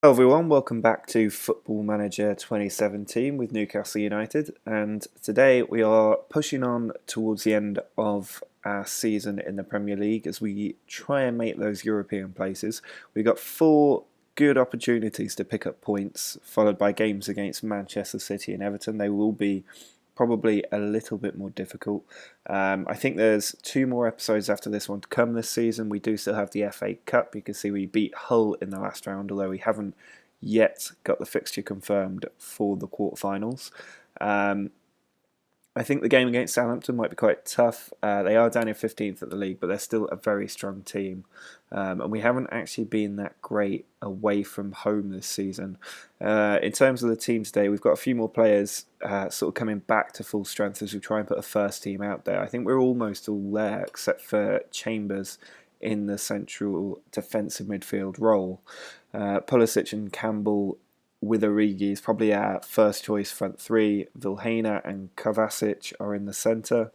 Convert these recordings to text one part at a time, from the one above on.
Hello everyone, welcome back to Football Manager 2017 with Newcastle United, and today we are pushing on towards the end of our season in the Premier League as we try and make those European places. We've got 4 good opportunities to pick up points, followed by games against Manchester City and Everton. They will be probably a little bit more difficult. I think there's 2 more episodes after this one to come this season. We do still have the FA Cup. You can see we beat Hull in the last round, although we haven't yet got the fixture confirmed for the quarterfinals. I think the game against Southampton might be quite tough. They are down in 15th at the league, but they're still a very strong team. And we haven't actually been that great away from home this season. In terms of the team today, we've got a few more players sort of coming back to full strength as we try and put a first team out there. I think we're almost all there, except for Chambers in the central defensive midfield role. Pulisic and Campbell with Origi is probably our first choice front 3. Vilhena and Kovacic are in the centre.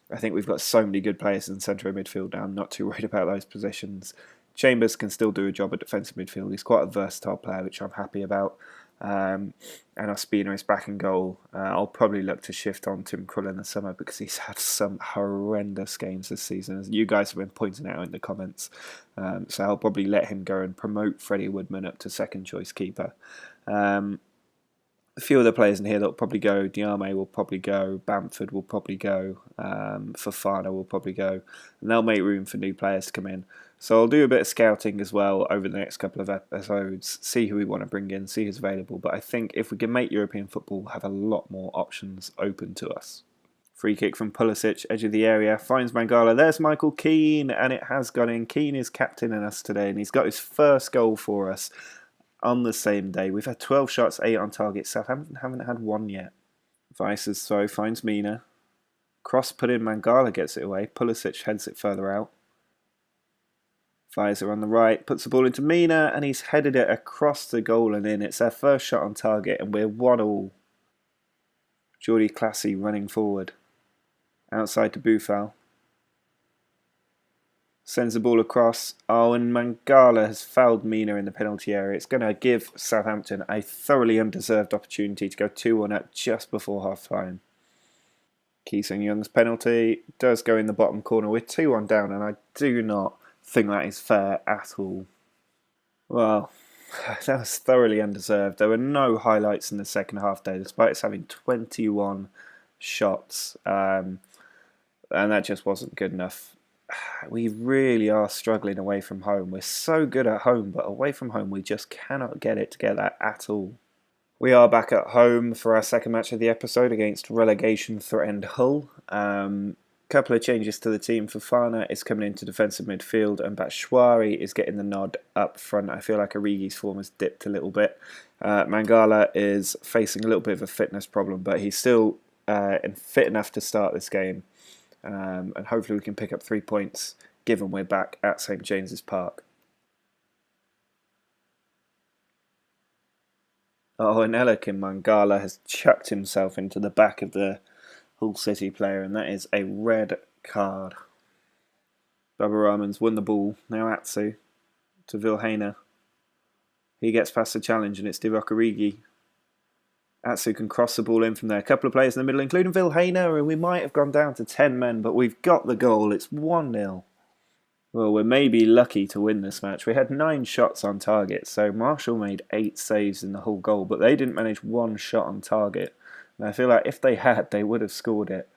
I think we've got so many good players in the centre of midfield now. I'm not too worried about those positions. Chambers can still do a job at defensive midfield. He's quite a versatile player, which I'm happy about. And Ospina is back in goal. I'll probably look to shift on Tim Krul in the summer because he's had some horrendous games this season, as you guys have been pointing out in the comments. So I'll probably let him go and promote Freddie Woodman up to second choice keeper. A few other players in here that will probably go. Diame will probably go. Bamford will probably go. Fofana will probably go. And they'll make room for new players to come in. So I'll do a bit of scouting as well over the next couple of episodes, see who we want to bring in, see who's available. But I think if we can make European football, we'll have a lot more options open to us. Free kick from Pulisic, edge of the area, finds Mangala. There's Michael Keane, and it has gone in. Keane is captaining us today, and he's got his first goal for us on the same day. We've had 12 shots, 8 on target. Southampton haven't had 1 yet. Vice's throw finds Mina. Cross put in, Mangala gets it away. Pulisic heads it further out. Visor on the right, puts the ball into Mina, and he's headed it across the goal and in. It's our first shot on target, and we're 1-1. Jordi Classy running forward. Outside to Boufal. Sends the ball across. Oh, and Mangala has fouled Mina in the penalty area. It's going to give Southampton a thoroughly undeserved opportunity to go 2-1 up just before half-time. Keesung Young's penalty does go in the bottom corner. We're 2-1 down, and I do not think that is fair at all. Well, that was thoroughly undeserved. There were no highlights in the second half there, despite us having 21 shots. And that just wasn't good enough. We really are struggling away from home. We're so good at home, but away from home we just cannot get it together at all. We are back at home for our second match of the episode against relegation-threatened Hull. Couple of changes to the team. Fofana is coming into defensive midfield, and Batshuayi is getting the nod up front. I feel like Origi's form has dipped a little bit. Mangala is facing a little bit of a fitness problem, but he's still fit enough to start this game. And hopefully we can pick up 3 points, given we're back at St James's Park. Oh, and Eliakim Mangala has chucked himself into the back of the Hull City player, and that is a red card. Baba Rahman's won the ball. Now Atsu to Vilhena. He gets past the challenge, and it's Divock Origi. Atsu can cross the ball in from there. A couple of players in the middle, including Vilhena, and we might have gone down to 10 men, but we've got the goal. It's 1-0. Well, we're maybe lucky to win this match. We had 9 shots on target, so Marshall made 8 saves in the whole goal, but they didn't manage 1 shot on target. And I feel like if they had, they would have scored it.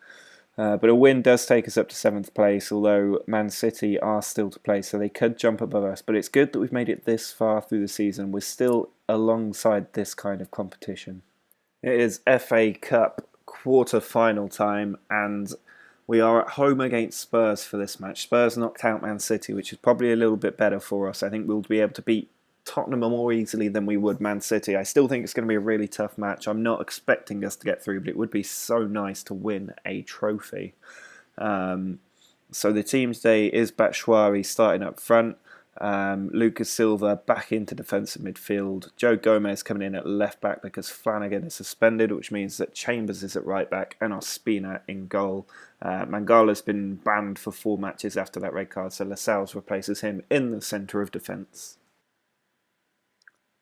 But a win does take us up to 7th place, although Man City are still to play, so they could jump above us. But it's good that we've made it this far through the season. We're still alongside this kind of competition. It is FA Cup quarter-final time, and we are at home against Spurs for this match. Spurs knocked out Man City, which is probably a little bit better for us. I think we'll be able to beat Tottenham more easily than we would Man City. I still think it's going to be a really tough match. I'm not expecting us to get through, but it would be so nice to win a trophy. So the team today is Batshuayi starting up front. Lucas Silva back into defensive midfield. Joe Gomez coming in at left back because Flanagan is suspended, which means that Chambers is at right back and Ospina in goal. Mangala's been banned for 4 matches after that red card, so Lascelles replaces him in the centre of defence.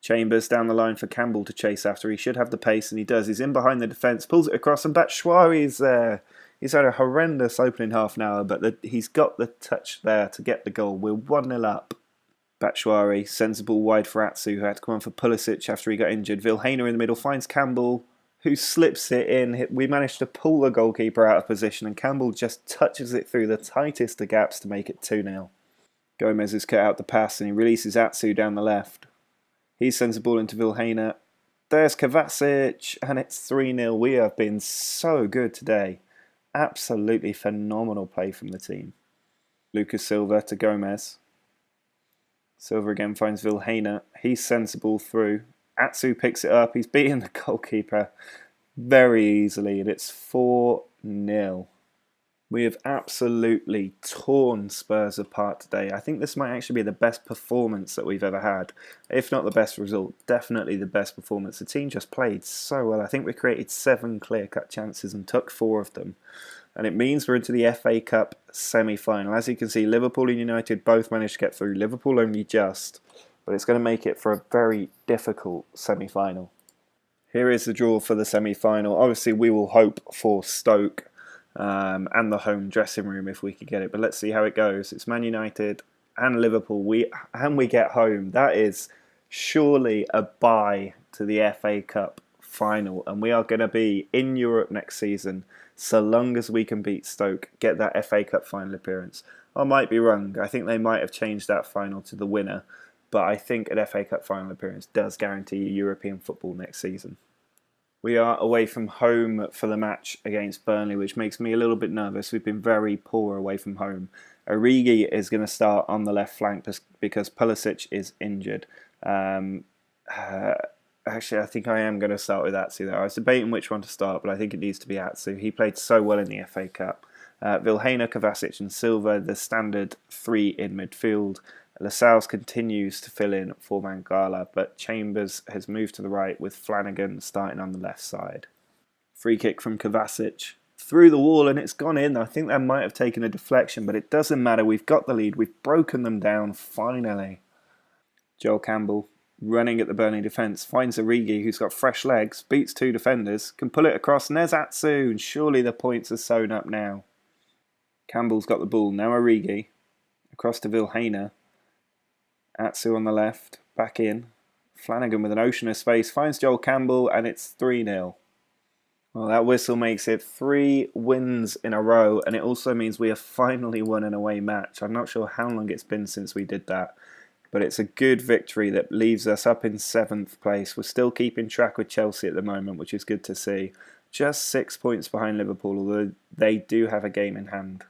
Chambers down the line for Campbell to chase after. He should have the pace, and he does. He's in behind the defence, pulls it across, and Batshuayi's there. He's had a horrendous opening half an hour, but he's got the touch there to get the goal. We're 1-0 up. Batshuayi sends the ball wide for Atsu, who had to come on for Pulisic after he got injured. Vilhena in the middle finds Campbell, who slips it in. We managed to pull the goalkeeper out of position, and Campbell just touches it through the tightest of gaps to make it 2-0. Gomez has cut out the pass, and he releases Atsu down the left. He sends the ball into Vilhena. There's Kovacic, and it's 3-0. We have been so good today. Absolutely phenomenal play from the team. Lucas Silva to Gomez. Silva again finds Vilhena. He sends the ball through. Atsu picks it up. He's beating the goalkeeper very easily, and it's 4-0. We have absolutely torn Spurs apart today. I think this might actually be the best performance that we've ever had. If not the best result, definitely the best performance. The team just played so well. I think we created 7 clear-cut chances and took 4 of them. And it means we're into the FA Cup semi-final. As you can see, Liverpool and United both managed to get through. Liverpool only just. But it's going to make it for a very difficult semi-final. Here is the draw for the semi-final. Obviously, we will hope for Stoke. And the home dressing room if we could get it. But let's see how it goes. It's Man United and Liverpool. We get home. That is surely a bye to the FA Cup final. And we are going to be in Europe next season so long as we can beat Stoke, get that FA Cup final appearance. I might be wrong. I think they might have changed that final to the winner. But I think an FA Cup final appearance does guarantee you European football next season. We are away from home for the match against Burnley, which makes me a little bit nervous. We've been very poor away from home. Origi is going to start on the left flank because Pulisic is injured. Actually, I think I am going to start with Atsu there. I was debating which one to start, but I think it needs to be Atsu. He played so well in the FA Cup. Vilhena, Kovacic and Silva, the standard 3 in midfield. Lascelles continues to fill in for Mangala, but Chambers has moved to the right with Flanagan starting on the left side. Free kick from Kovacic through the wall, and it's gone in. I think that might have taken a deflection, but it doesn't matter. We've got the lead. We've broken them down finally. Joel Campbell running at the Burnley defence finds Origi, who's got fresh legs, beats 2 defenders, can pull it across, and there's Atsu, and surely the points are sewn up now. Campbell's got the ball. Now Origi across to Vilhena. Atsu on the left, back in. Flanagan with an ocean of space finds Joel Campbell, and it's 3-0. Well, that whistle makes it 3 wins in a row, and it also means we have finally won an away match. I'm not sure how long it's been since we did that, but it's a good victory that leaves us up in 7th place. We're still keeping track with Chelsea at the moment, which is good to see. Just 6 points behind Liverpool, although they do have a game in hand.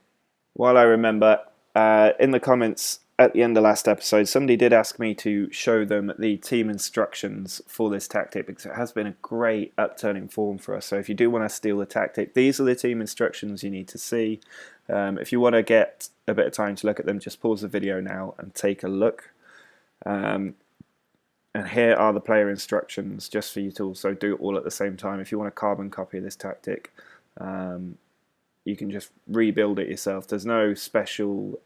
While I remember, in the comments at the end of last episode, somebody did ask me to show them the team instructions for this tactic because it has been a great upturn in form for us. So if you do want to steal the tactic, these are the team instructions you need to see. If you want to get a bit of time to look at them, just pause the video now and take a look. And here are the player instructions just for you to also do it all at the same time. If you want a carbon copy of this tactic, you can just rebuild it yourself. There's no special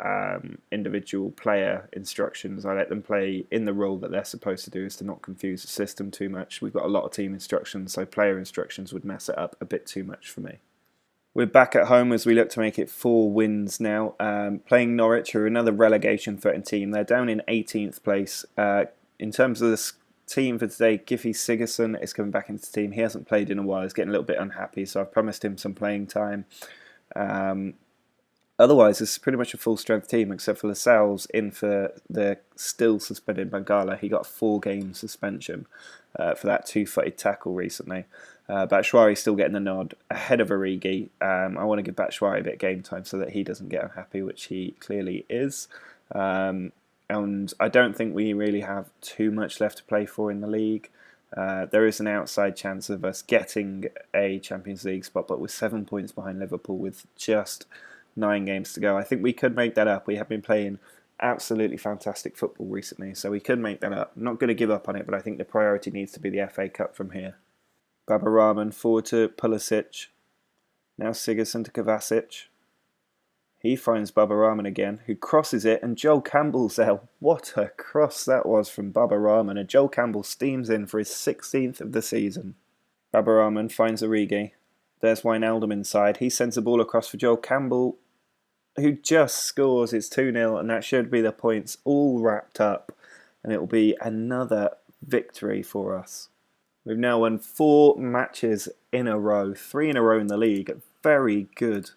individual player instructions. I let them play in the role that they're supposed to do, is to not confuse the system too much. We've got a lot of team instructions, so player instructions would mess it up a bit too much for me. We're back at home as we look to make it 4 wins now. Playing Norwich, who are another relegation threatened team. They're down in 18th place. In terms of the team for today, Gylfi Sigurdsson is coming back into the team. He hasn't played in a while. He's getting a little bit unhappy, so I've promised him some playing time. Otherwise, it's pretty much a full-strength team, except for Lascelles in for the still suspended Mangala. He got a 4-game suspension for that 2-footed tackle recently. Batshuayi still getting the nod ahead of Origi. I want to give Batshuayi a bit of game time so that he doesn't get unhappy, which he clearly is. And I don't think we really have too much left to play for in the league. There is an outside chance of us getting a Champions League spot, but we're 7 points behind Liverpool with just 9 games to go. I think we could make that up. We have been playing absolutely fantastic football recently, so we could make that up. I'm not going to give up on it, but I think the priority needs to be the FA Cup from here. Baba Rahman forward to Pulisic. Now Sigurdsson to Kovacic. He finds Bubba Rahman again, who crosses it, and Joel Campbell's there. What a cross that was from Bubba Rahman, and Joel Campbell steams in for his 16th of the season. Bubba Rahman finds Origi. There's Wijnaldum inside. He sends the ball across for Joel Campbell, who just scores. It's 2-0, and that should be the points all wrapped up, and it will be another victory for us. We've now won 4 matches in a row, 3 in a row in the league. A very good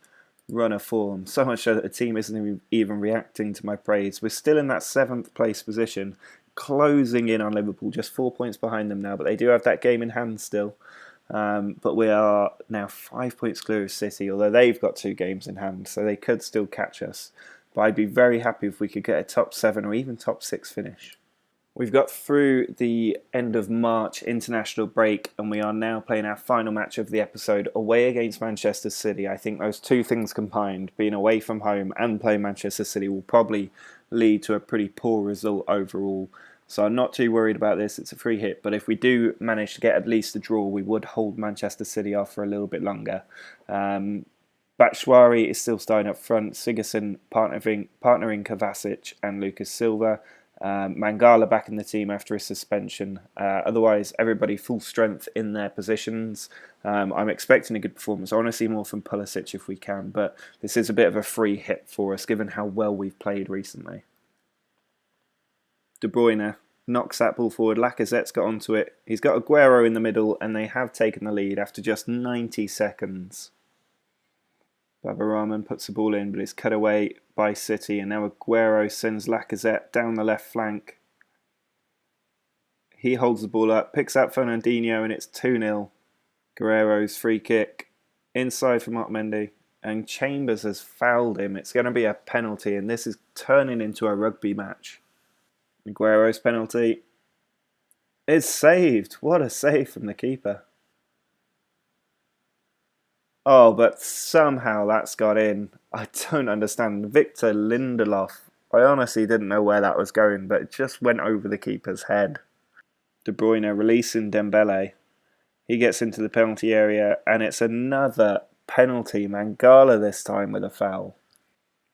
run of form. So much so that the team isn't even reacting to my praise. We're still in that 7th place position, closing in on Liverpool, just 4 points behind them now, but they do have that game in hand still. But we are now 5 points clear of City, although they've got 2 games in hand, so they could still catch us. But I'd be very happy if we could get a top 7 or even top 6 finish. We've got through the end of March international break, and we are now playing our final match of the episode away against Manchester City. I think those 2 things combined, being away from home and playing Manchester City, will probably lead to a pretty poor result overall. So I'm not too worried about this. It's a free hit, but if we do manage to get at least a draw, we would hold Manchester City off for a little bit longer. Batshuayi is still starting up front. Sigurdsson partnering Kovacic and Lucas Silva. Mangala back in the team after his suspension. Otherwise, everybody full strength in their positions. I'm expecting a good performance. I want to see more from Pulisic if we can, but this is a bit of a free hit for us given how well we've played recently. De Bruyne knocks that ball forward. Lacazette's got onto it. He's got Aguero in the middle, and they have taken the lead after just 90 seconds. Bubba Rahman puts the ball in, but it's cut away by City, and now Aguero sends Lacazette down the left flank. He holds the ball up, picks out Fernandinho, and it's 2-0. Guerrero's free kick inside for Otamendi, and Chambers has fouled him. It's going to be a penalty, and this is turning into a rugby match. Aguero's penalty is saved. What a save from the keeper. Oh, but somehow that's got in. I don't understand. Victor Lindelof. I honestly didn't know where that was going, but it just went over the keeper's head. De Bruyne releasing Dembele. He gets into the penalty area, and it's another penalty. Mangala this time with a foul.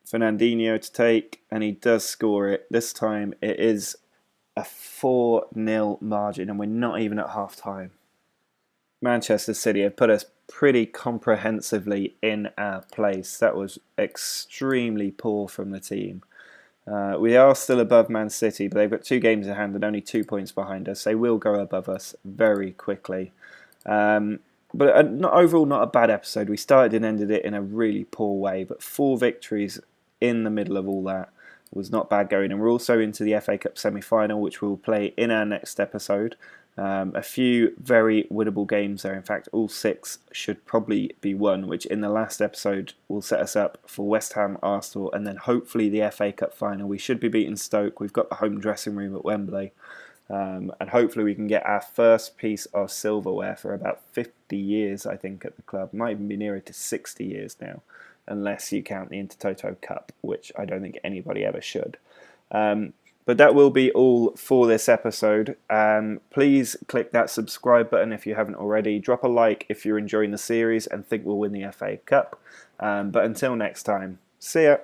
Fernandinho to take, and he does score it. This time it is a 4-0 margin, and we're not even at half-time. Manchester City have put us pretty comprehensively in our place. That was extremely poor from the team. We are still above Man City, but they've got 2 games in hand and only 2 points behind us. They will go above us very quickly. But overall, not a bad episode. We started and ended it in a really poor way, but 4 victories in the middle of all that was not bad going. And we're also into the FA Cup semi-final, which we'll play in our next episode. A few very winnable games there. In fact, all 6 should probably be won, which in the last episode will set us up for West Ham, Arsenal, and then hopefully the FA Cup final. We should be beating Stoke. We've got the home dressing room at Wembley. And hopefully we can get our first piece of silverware for about 50 years, I think, at the club. Might even be nearer to 60 years now, unless you count the Intertoto Cup, which I don't think anybody ever should. But that will be all for this episode. Please click that subscribe button if you haven't already. Drop a like if you're enjoying the series and think we'll win the FA Cup. But until next time, see ya.